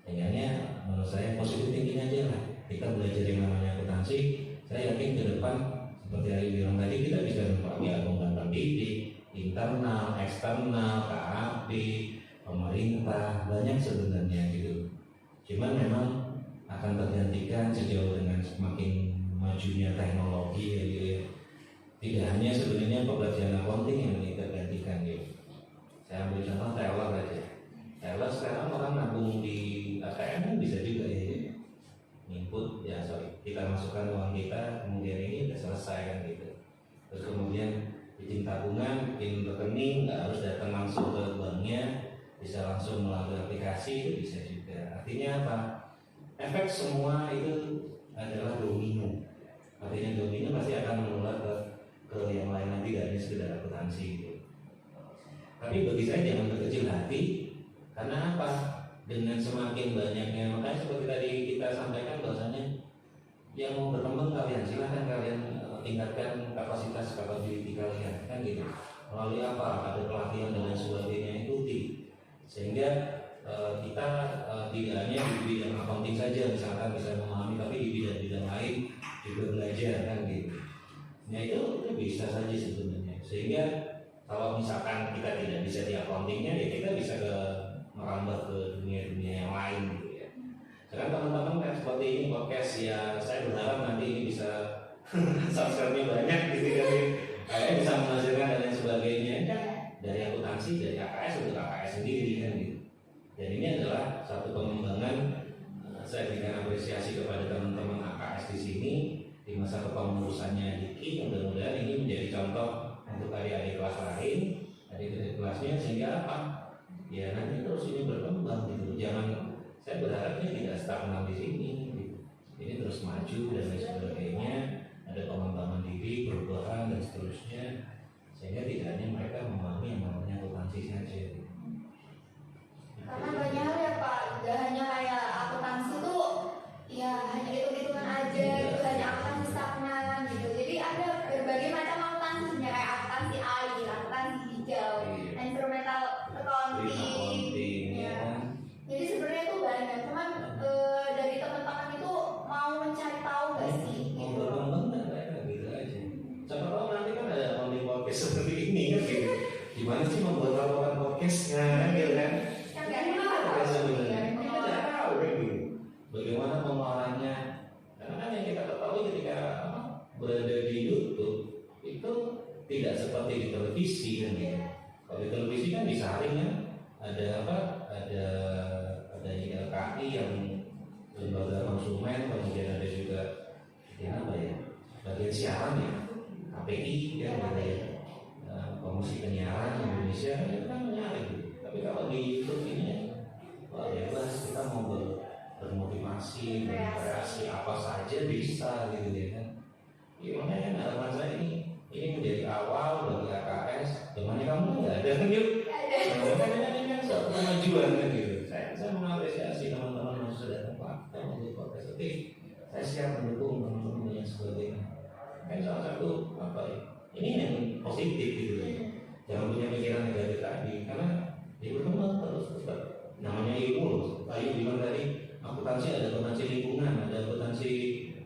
Sehingga menurut saya positif tingginya aja lah. Kita belajar yang namanya akuntansi. Saya yakin ke depan seperti yang bilang tadi kita bisa memahami akuntan pendidik, internal, eksternal, KAP, pemerintah, banyak sebenarnya gitu. Cuman memang akan tergantikan sejauh dengan semakin majunya teknologi ya, gitu ya. Tidak hanya sebenarnya pekerjaan accounting yang tergantikan gitu. Saya ambil contoh teller aja. Teller sekarang orang nabung di ATM kan bisa juga ya, input ya kita masukkan uang kita, kemudian ini udah selesai kan gitu. Terus kemudian bikin tabungan, bikin rekening, nggak harus datang langsung ke banknya, bisa langsung melalui aplikasi, itu bisa juga. Artinya apa? Efek semua itu adalah domino. Artinya domino pasti akan menular ke yang lain, nanti tidak hanya sekedar akuntansi gitu. Tapi bagi saya jangan berkecil hati. Karena apa? Dengan semakin banyaknya, makanya seperti tadi kita sampaikan bahwasanya yang mau berkembang kalian silahkan kalian tingkatkan kapasitas capability kalian kan gitu. Melalui apa? Ada pelatihan dan lain sebagainya, ikuti sehingga kita tidak hanya di bidang accounting saja misalkan bisa memahami, tapi di bidang-bidang lain juga belajar kan gitu. Nah itu bisa saja sebenarnya. Sehingga kalau misalkan kita tidak bisa di accountingnya, ya kita bisa merambah ke dunia-dunia yang lain gitu ya. Sekarang teman-teman kan seperti ini podcast ya, saya berharap nanti ini bisa subscribe-nya banyak gitu kan. Kayaknya bisa menghasilkan dan lain sebagainya kan, dari akuntansi, dari AKS untuk AKS sendiri kan gitu. Dan ini adalah satu pengembangan. Saya berikan apresiasi kepada teman-teman AKS di sini di masa kepengurusannya Diki. Mudah-mudahan ini menjadi contoh untuk adik-adik kelas lain, adik-adik kelasnya, sehingga apa? Ya nanti terus ini berkembang gitu. Jangan, saya berharapnya tidak stagnan di sini gitu. Ini terus maju dan lain sebagainya, ada pengembangan diri, perubahan dan seterusnya, sehingga tidak hanya mereka memahami yang namanya akuntansi saja gitu. Karena banyak hal ya Pak, tidak hanya kayak akuntansi tuh ya hanya hitung-hitungan aja gitu, hanya akuntansi stagnan gitu. Jadi ada berbagai macam akuntansi, sebenarnya kayak akuntansi air, akuntansi hijau, environmental accounting ya. Jadi sebenarnya itu banyak, cuman dari teman-teman itu mau mencari tahu gak sih? Mau berkembang dan mereka gitu aja. Siapa tahu nanti kan ada accounting podcast seperti ini kan gitu. Gimana sih membuat laporan podcastnya kan gitu kan? Kan gak ada tahu kan gitu. Bagaimana pengolahannya? Karena kan yang kita ketahui ketika berada di YouTube itu tidak seperti di televisi kan gitu. Kalau di televisi kan disaring kan, ada apa? Ada ILKI yang lembaga konsumen, kemudian ada juga yang apa ya? Bagian siaran ya, KPI ya, ada ya. Komisi Penyiaran Indonesia itu kan menarik gitu. Tapi kalau di YouTube ini wah bebas, kita mau bermotivasi, berkreasi apa saja bisa gitu ya kan. Ya, makanya kan harapan saya ini menjadi awal bagi AKS. Temannya kamu nggak ada kan yuk? Makanya ini kan suatu kemajuan kan gitu. Saya mengapresiasi teman-teman yang sudah tempat untuk podcast, tapi saya siap mendukung teman-teman yang sebagainya. Kan salah satu apa ya? Ini yang positif gitu ya. Jangan punya pikiran negatif tadi, karena ya berkembang terus. Namanya ilmu loh. Ayo bilang tadi akuntansi ada akuntansi lingkungan, ada akuntansi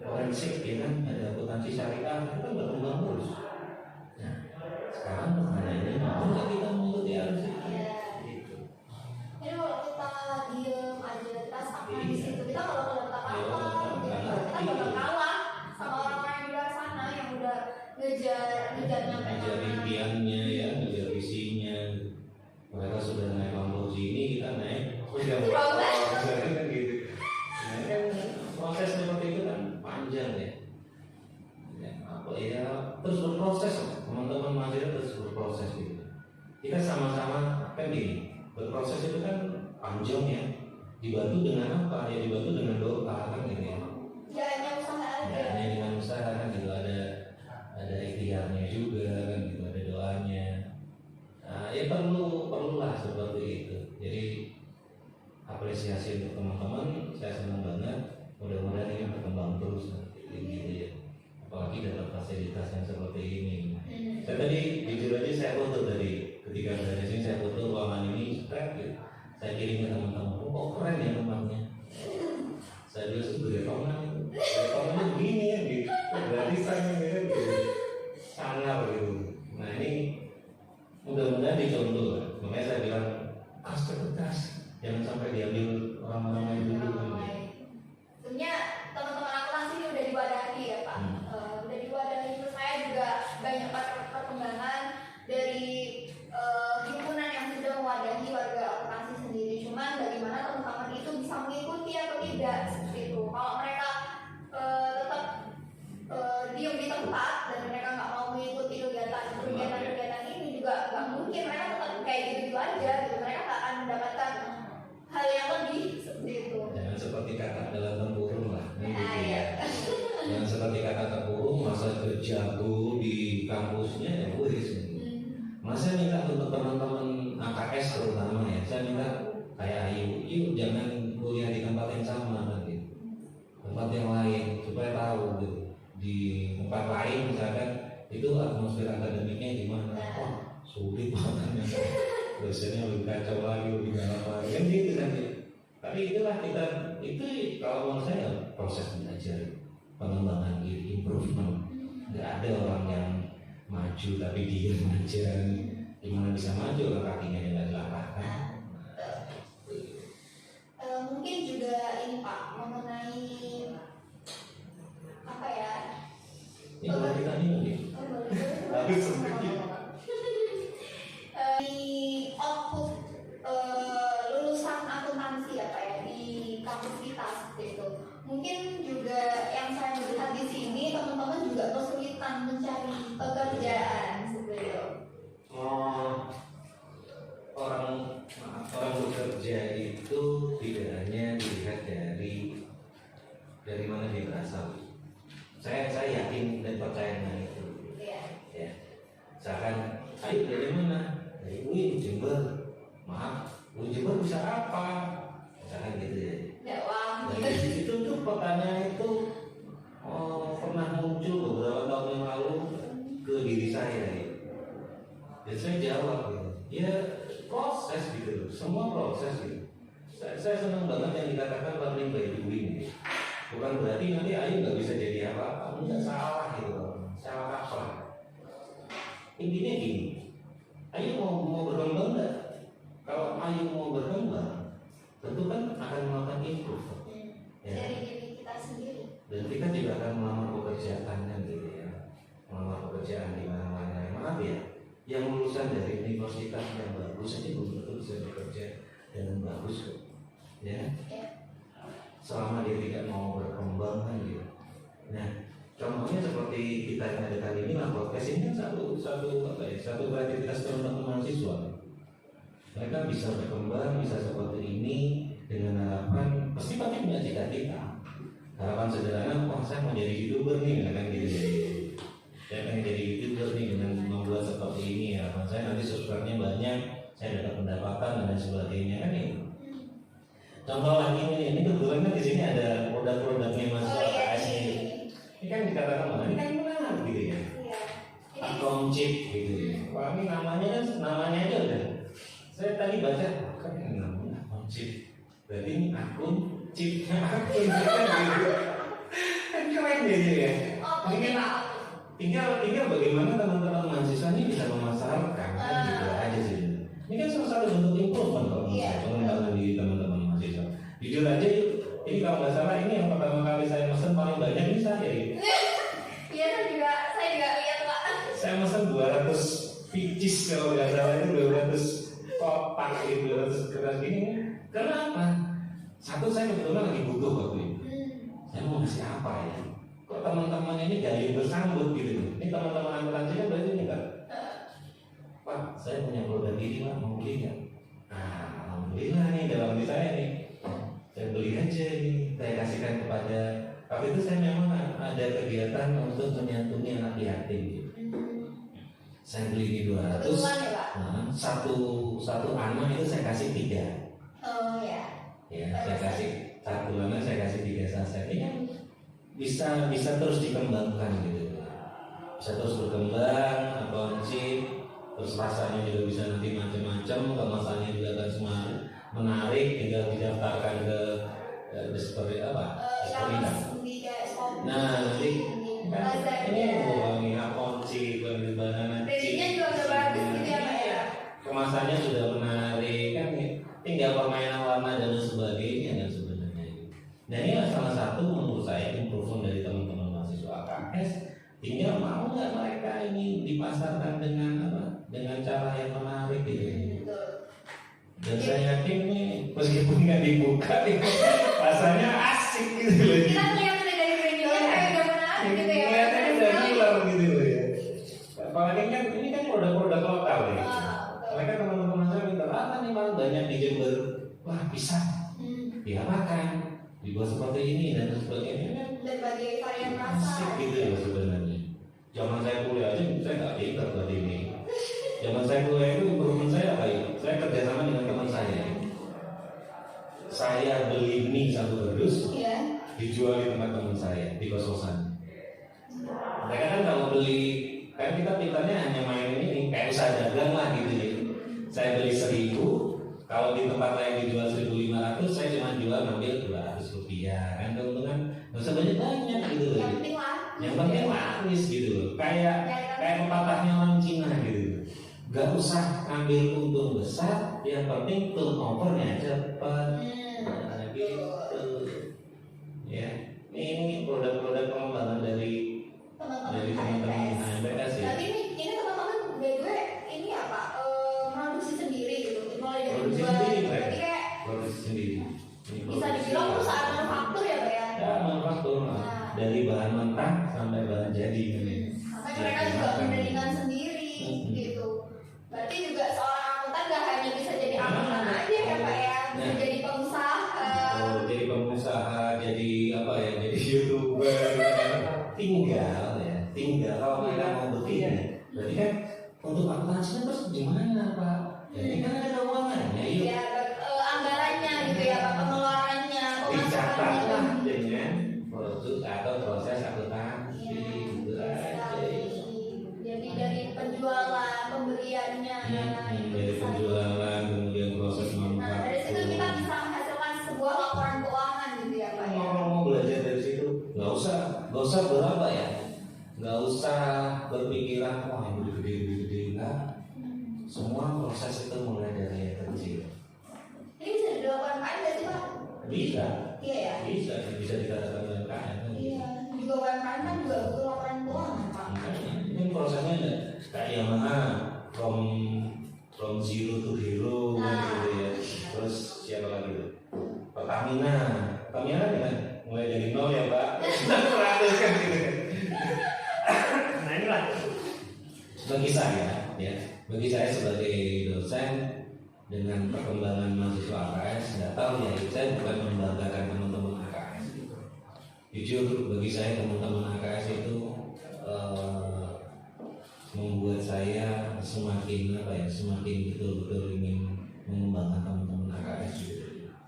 forensik, ya kan, ada akuntansi syariah, itu kan berkembang terus. Nah, sekarang pertanyaannya mau nggak kita mengikuti arus itu? Gitu. Ini kalau kita diem aja, kita stagnan di situ, kita kalau dapat apa-apa, kita bakal kalah sama orang-orang di luar sana yang udah ngejar impiannya ya, ngejar visinya. Mereka sudah naik Lamborghini, kita naik kan gitu. Nah, kan proses seperti itu kan panjang ya. Apa ya, terus berproses, teman-teman mahasiswa terus berproses gitu. Kita sama-sama kan gini, berproses itu kan panjang ya. Dibantu dengan apa? Ya dibantu dengan doa kan gitu ya. Ya hanya usaha aja. Ya hanya dengan usaha kan gitu, ada ikhtiarnya juga kan gitu, ada doanya. Nah, ya perlulah seperti itu. Jadi apresiasi untuk teman-teman, saya senang banget. Mudah-mudahan ini berkembang terus gitu ya. Apalagi dapat fasilitas yang seperti ini. Saya tadi jujur aja saya foto dari ketika dari sini, saya foto ruangan ini keren gitu. Saya kirim ke teman-teman, oh keren ya tempatnya. Saya bilang sih betongannya begini ya gitu. Berarti saya gitu. Sangat gitu. Nah ini mudah-mudahan dicontoh. Makanya saya bilang kas, jangan sampai diambil orang-orang lain dulu. Sebenarnya teman-teman akuntansi ini udah diwadahi ya Pak. Udah diwadahi. Terus saya juga banyak perkembangan dari himpunan yang sudah mewadahi warga akuntansi sendiri. Cuman bagaimana teman-teman itu bisa mengikuti atau tidak seperti itu. Kalau mereka tetap diem di tempat dan mereka nggak mau mengikuti kegiatan ini juga nggak mungkin. Mereka tetap kayak gitu aja gitu. Mereka nggak akan mendapatkan hal yang lebih seperti itu. Jangan seperti kata dalam tempurung lah. Iya. Jangan seperti kata tempurung, masa kerjaku di kampusnya ya wis. Masa minta untuk teman-teman AKS terutama ya, saya minta kayak yuk jangan kuliah di tempat yang sama kan gitu. Tempat yang lain supaya tahu gitu. Di tempat lain misalkan itu atmosfer akademiknya gimana? Oh sulit banget, dosennya lebih kacau lagi, lebih galak lagi kan gitu kan ya. Tapi itulah kita, itu kalau menurut saya proses belajar, pengembangan diri, improvement. Nggak ada orang yang maju tapi dia aja. Gimana bisa maju kalau kakinya nggak dilangkahkan? Mungkin juga ini Pak mengenai apa ya? Ini kalau kita ini habis sedikit. Di output lulusan akuntansi ya Pak ya di kampus kita seperti itu. Mungkin juga yang saya melihat di sini teman-teman juga kesulitan mencari pekerjaan seperti itu. Orang bekerja itu tidak hanya dilihat dari mana dia berasal. Saya yakin dan percaya dengan itu. Ya. Misalkan, ayo dari mana? Dari UIN, Jember. Maaf, UIN Jember bisa apa? Misalkan gitu ya. Dakwah. Dari situ tuh pertanyaan itu pernah muncul beberapa tahun yang lalu ke diri saya ya. Dan saya jawab gitu. Ya proses gitu, semua proses gitu. Saya senang banget yang dikatakan learning by doing gitu. Bukan berarti nanti Ayu nggak bisa jadi apa-apa, nggak salah gitu, salah apa? Intinya gini, Ayu mau berkembang nggak? Kalau Ayu mau berkembang, tentu kan akan melakukan improve. Ya. Dari diri kita sendiri. Dan kita juga akan melamar pekerjaan kan gitu ya, melamar pekerjaan di mana-mana. Maaf ya, yang lulusan dari universitas yang bagus aja belum tentu bisa bekerja. satu kreativitas teman-teman mahasiswa. Mereka bisa berkembang, bisa seperti ini dengan harapan pasti punya cita-cita. Harapan sederhana, wah saya mau jadi YouTuber nih, kan gitu. Saya pengen jadi YouTuber nih dengan membuat seperti ini. Harapan saya nanti subscribe-nya banyak, saya dapat pendapatan dan lain sebagainya kan itu. Contoh lagi ini kebetulan kan di sini ada produk-produknya mahasiswa KS ini. Ini kan dikatakan ini kan menarik gitu ya. Akun chip gitu ya. Wah ini namanya aja udah. Saya tadi baca kan namanya akun chip. Berarti ini akun chipnya akun gitu. Kan keren gitu ya. Ini kan tinggal bagaimana teman-teman mahasiswa ini bisa memasarkan kan gitu aja sih. Ini kan salah satu bentuk improvement kalau pengembangan di teman-teman mahasiswa. Jujur aja ini kalau nggak salah ini yang pertama kali saya mesen paling banyak ini saya gitu. Iya saya juga lihat Pak. Saya mesen 200 pieces kalau nggak salah itu 200 kotak gitu 200 gelas gini. Kenapa? Satu saya kebetulan lagi butuh waktu itu. Saya mau ngasih apa ya? Kok teman-teman ini gayung bersambut gitu? Ini teman-teman akuntansi kan berarti ini kan? Pak, saya punya produk ini Pak, mau beli nggak? Nah, alhamdulillah nih dalam hati saya nih, saya beli aja nih, saya kasihkan kepada. Tapi itu saya memang ada kegiatan untuk menyantuni anak yatim gitu. Saya beli di 200, nah, satu anak itu saya kasih 3. Oh ya. Ya, saya kasih satu anak saya kasih 3 saset. Ini kan bisa terus dikembangkan gitu. Bisa terus berkembang, terus rasanya juga bisa nanti macam-macam, kemasannya juga akan semua menarik, tinggal didaftarkan ke seperti apa? Nah nanti ini wangi aponci, banana chip, kemasannya sudah menarik kan, tinggal permainan warna dan sebagainya dan sebenarnya. Nah ini salah satu menurut saya improvement dari teman-teman mahasiswa KS. Tinggal mau nggak mereka ini dipasarkan dengan apa? Dengan cara yang menarik gitu. Dan saya yakin nih meskipun nggak dibuka nih rasanya asik gitu loh. Kita melihat dari videonya kayak udah menarik gitu ya. Kelihatannya udah nular gitu loh ya. Apalagi kan ini kan produk-produk lokal ya. Mereka teman-teman saya minta apa nih malah banyak di Jember. Wah bisa diapakan, dibuat seperti ini dan sebagainya. Berbagai varian rasa. Asik gitu ya sebenarnya. Zaman saya kuliah aja saya nggak pintar buat ini. Zaman saya kuliah itu improvement saya apa ya? Saya kerjasama dengan teman saya. Saya beli mie 1 kardus, dijual di tempat teman saya di kos-kosan. Mereka kan kalau beli, kan kita pintarnya hanya main ini kayak usaha dagang lah gitu ya. Saya beli 1000, kalau di tempat lain dijual 1500, saya cuma jual ngambil 200 rupiah. Kan keuntungan nggak usah banyak gitu loh. Yang penting laris gitu loh. Kayak pepatahnya orang Cina gitu. Gak usah ambil untung besar, yang penting turnovernya cepat. Nah, gitu. Ya, ini produk-produk pengembangan dari teman-teman HMPS ya. Tapi ini teman-teman gue ini apa? Produksi sendiri gitu. Mulai dari Produksi jual. sendiri, Jadi kayak produksi sendiri. bisa dibilang perusahaan manufaktur ya, Pak ya? Ya, manufaktur. Dari bahan mentah sampai bahan jadi ini. Sampai mereka juga mendirikan sendiri gitu. Berarti juga seorang akuntan gak hanya bisa jadi akuntan aja ya Pak ya, bisa jadi pengusaha. Oh, jadi pengusaha, jadi apa ya, jadi YouTuber. tinggal kalau mereka mau begini. Berarti kan untuk akuntansinya terus gimana Pak? Jadi kan ada keuangannya. Iya, anggarannya gitu ya Pak, pengeluarannya, dicatatlah dengan produk atau proses akuntansi gitu aja. Jadi dari penjualan, pembeliannya, dari penjualan kemudian proses manufaktur. Dari situ kita bisa menghasilkan sebuah laporan keuangan gitu ya Pak. Mau belajar dari situ, nggak usah berapa ya, nggak usah berpikiran wah ini gede enggak. Semua proses itu mulai dari yang kecil. Ini bisa dilakukan UMKM nggak sih Pak? Bisa. Iya ya. Bisa dikatakan UMKM. Iya. Juga UMKM kan juga butuh laporan keuangan Pak. Ini prosesnya kayak Yamaha from zero to hero gitu ya. Terus siapa lagi tuh? Pertamina kan mulai dari nol ya Pak. 100 kan gitu. Nah inilah bagi saya ya. Bagi saya sebagai dosen dengan perkembangan mahasiswa AKS, nggak tahu ya, saya bukan membanggakan teman-teman AKS. Jujur bagi saya teman-teman AKS itu membuat saya semakin semakin betul-betul ingin mengembangkan teman-teman AKS gitu.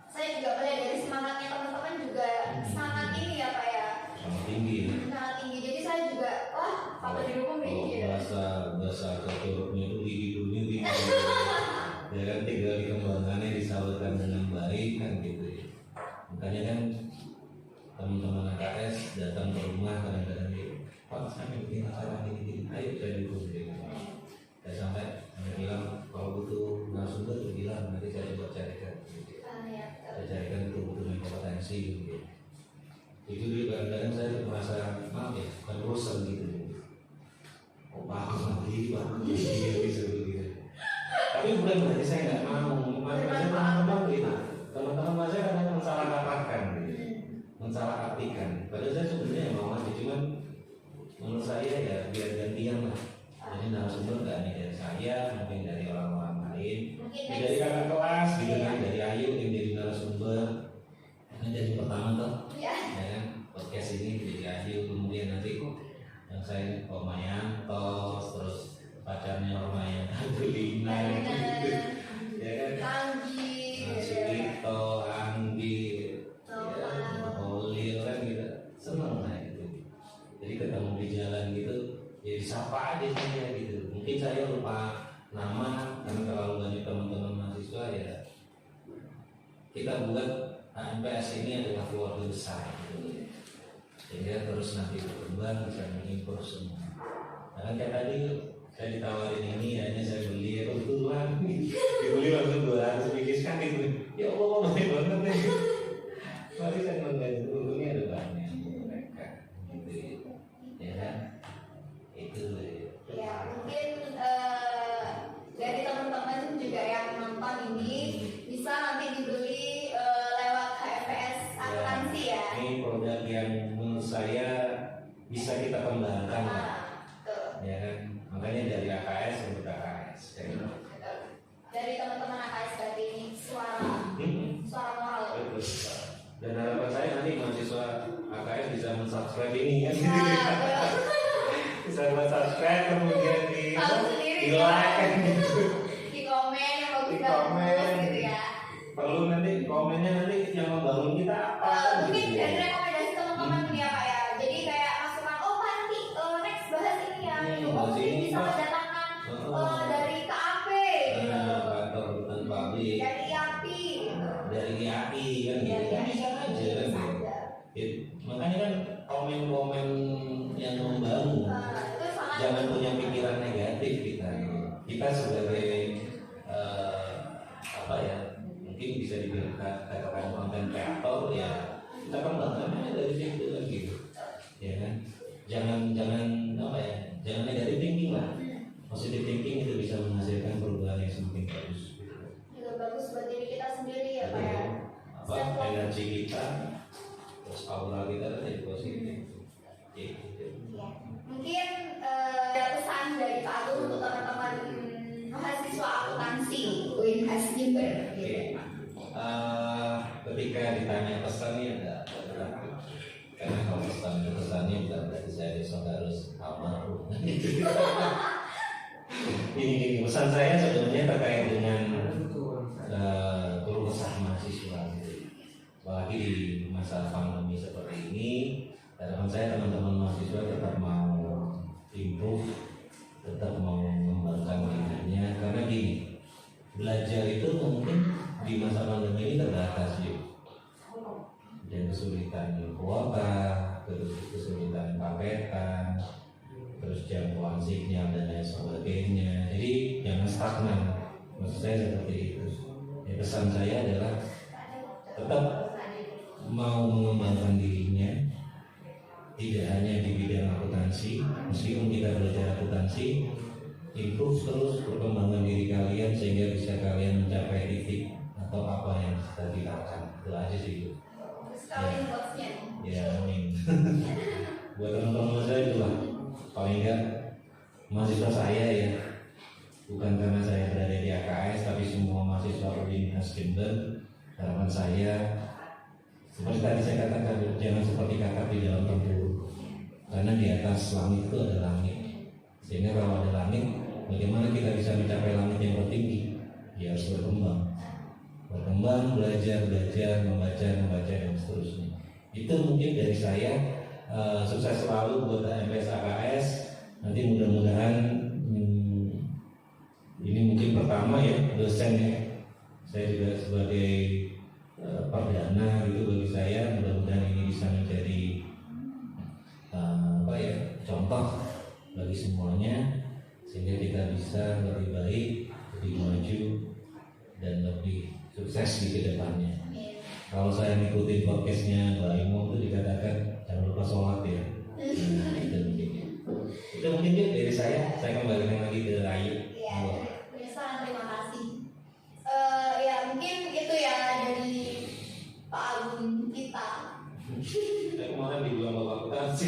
Saya juga melihat dari semangatnya teman-teman juga sangat ini ya Pak ya. Sangat tinggi ya. Sangat tinggi. Jadi saya juga patut didukung gitu. Bahasa keturutnya itu tinggi tinggi. Ya kan, tinggal dikembangkannya disalurkan dengan baik kan gitu ya. Makanya kan teman-teman AKS datang ke rumah kadang-kadang gitu, Pak saya bikin acara gini, ayo saya dukung gitu. Ya sampai bilang kalau butuh narasumber tuh bilang, nanti saya coba carikan gitu. Saya carikan betul-betul yang kompetensi gitu. Itu juga kadang-kadang saya merasa maaf ya, bukan bosan gitu. Oh Pak lagi bisa begitu. Tapi bukan berarti saya nggak mau. Teman-teman gitu, teman-teman saya kadang mensalah katakan gitu, mensalah artikan. Padahal saya sebenarnya mau aja, cuman menurut saya ya biar gantian lah. Jadi narasumber nggak hanya dari saya, mungkin dari orang-orang lain, dari kakak kelas gitu kan, dari Ayu yang jadi narasumber. Ini jadi pertama tuh, ya kan, podcast ini jadi Ayu, kemudian nanti yang saya Omayanto, terus pacarnya Omayanto Lina, ya kan, Anggi, Sulito, Anggi, Olil kan gitu, seneng lah itu. Jadi ketemu di jalan gitu, ya disapa aja saya gitu. Mungkin saya lupa nama karena terlalu banyak teman-teman mahasiswa ya. Kita buat HMPS ini adalah keluarga besar gitu. Sehingga terus nanti berkembang bisa mengimpor semua. Nah kan kayak tadi saya ditawarin ini, hanya saya beli ya kebetulan dibeli langsung 200 biji kan gitu. Ya Allah banyak banget nih. Mari saya membantu, untungnya ada banyak mereka gitu ya kan. Itu ya mungkin dari teman-teman juga yang nonton ini bisa nanti dibeli lewat HMPS akuntansi ya. Ini produk yang menurut saya bisa kita kembangkan ya kan. Makanya dari AKS untuk AKS dari teman-teman AKS berarti ini suara moral. Dan harapan saya nanti mahasiswa AKS bisa men-subscribe ini kan. Bisa men-subscribe kemudian di like kan gitu. Di komen yang bagus gitu ya. Perlu nanti komennya nanti yang membangun kita apa? Mungkin dari rekomendasi teman-teman ya Pak ya. Jadi kayak masukan, oh Pak nanti next bahas ini ya. Mungkin bisa mendatangkan dari KAP gitu. Kantor hutan pabrik. Dari IAPI gitu. Dari IAI kan gitu. Kan bisa aja kan gitu. Makanya kan komen-komen yang membangun. Jangan punya pikiran negatif kita. Kita sebagai apa ya? Mungkin bisa dikatakan konten kreator ya, kita kembangkan dari situ kan gitu ya kan. Jangan apa ya, jangan negatif thinking lah, positive thinking itu bisa menghasilkan perubahan yang semakin bagus juga bagus buat diri kita sendiri ya Pak ya. Apa energi kita terus aura kita kan jadi positif gitu. Ya. Mungkin ada pesan dari Pak Agung untuk teman-teman mahasiswa akuntansi UINHAS Jember gitu. Ketika ditanya pesannya ada berapa? Karena kalau pesannya bukan berarti saya besok harus almarhum. Ini pesan saya sebenarnya terkait dengan keluh kesah mahasiswa gitu. Apalagi di masa pandemi seperti ini, harapan saya teman-teman mahasiswa tetap mau improve, tetap mau mengembangkan dirinya. Karena gini, belajar itu mungkin di masa pandemi ini terbatas ya. Dan kesulitan kuota, terus kesulitan paketan, terus jangkauan sinyal dan lain sebagainya. Jadi jangan stagnan. Maksud saya seperti itu. Ya, pesan saya adalah tetap mau mengembangkan dirinya, tidak hanya di bidang akuntansi. Meskipun kita belajar akuntansi, improve terus perkembangan diri kalian sehingga bisa kalian mencapai titik atau apa yang tadi lakukan. Itu aja sih. Ya, amin. Buat teman-teman saya juga paling enggak mahasiswa saya ya, bukan karena saya berada di AKS, tapi semua mahasiswa Universitas Kimber. Harapan saya seperti tadi saya katakan, jangan seperti kakap di dalam tempurung, karena di atas langit itu ada langit. Sehingga kalau ada langit, bagaimana kita bisa mencapai langit yang tertinggi? Ya harus berkembang, belajar, membaca dan seterusnya. Itu mungkin dari saya. Sukses selalu buat MPS AKS. Nanti mudah-mudahan ini mungkin pertama ya dosen ya. Saya juga sebagai perdana gitu bagi saya. Mudah-mudahan ini bisa menjadi contoh bagi semuanya, sehingga kita bisa lebih baik, lebih maju dan lebih sukses di kedepannya. Kalau saya ngikutin podcastnya Mbak Imo itu dikatakan jangan lupa sholat ya. Nah, itu mungkin ya. Itu mungkin ya dari saya kembalikan lagi ke Ayu. Iya, terima kasih. Ya mungkin itu ya dari Pak Agung kita. Saya kemarin dibilang Bapak akuntansi.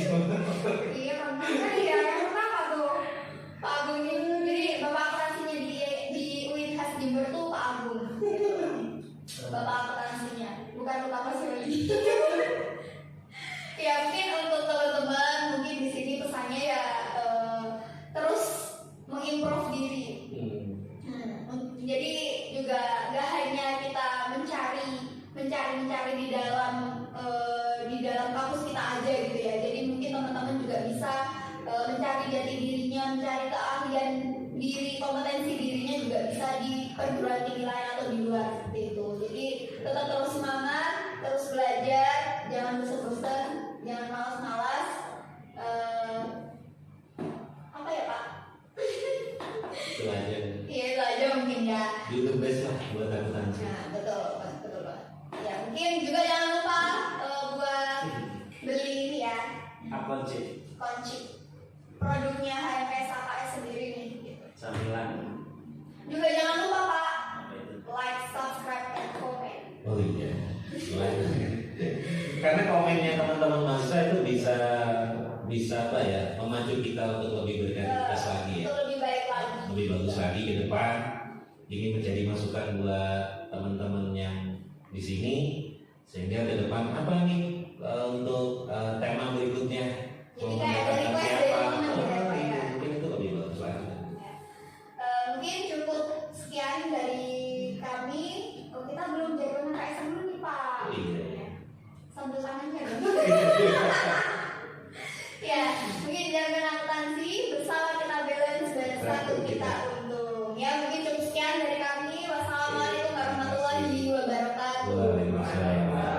Iya, makanya ya, kenapa tuh Pak Agung itu, jadi Bapak akuntansinya di Universitas Jember tuh Pak Agung. Bapak akuntansinya, bukan utama sih lagi. Ya mungkin untuk teman-teman mungkin di sini pesannya ya terus mengimprove diri. Jadi juga gak hanya kita mencari di dalam kampus kita aja gitu ya. Jadi mungkin teman-teman juga bisa mencari jati dirinya, mencari keahlian diri, kompetensi dirinya juga bisa di perguruan tinggi lain atau di luar seperti itu. Jadi tetap terus semangat, terus belajar, jangan bosan-bosan, jangan malas-malas. Apa ya Pak? Itu aja. Iya itu aja mungkin ya. Do the best lah buat akuntansi. Nah betul Pak. Ya mungkin juga jangan lupa buat beli ini ya. Kunci Produknya HMS AKS sendiri nih. Gitu. Sambilan. Juga jangan lupa Pak, like, subscribe, dan comment. Oh iya. Karena komennya teman-teman mahasiswa itu bisa apa ya, memacu kita untuk lebih berkreativitas lagi ya. Untuk lebih baik lagi. Lebih bagus lagi ke depan. Ini menjadi masukan buat teman-teman yang di sini, sehingga ke depan apa nih untuk tema berikutnya. Jadi kayak dari request dari teman gitu ya. Mungkin itu lebih bagus lagi. Mungkin cukup sekian dari kami. Oh, kita belum jagoan KSM dulu nih Pak. Iya. Sambil tangannya dong. Ya, mungkin jangan akuntansi bersama kita balance bersatu kita untung. Ya, mungkin cukup sekian dari kami. Wassalamualaikum warahmatullahi wabarakatuh. Waalaikumsalam.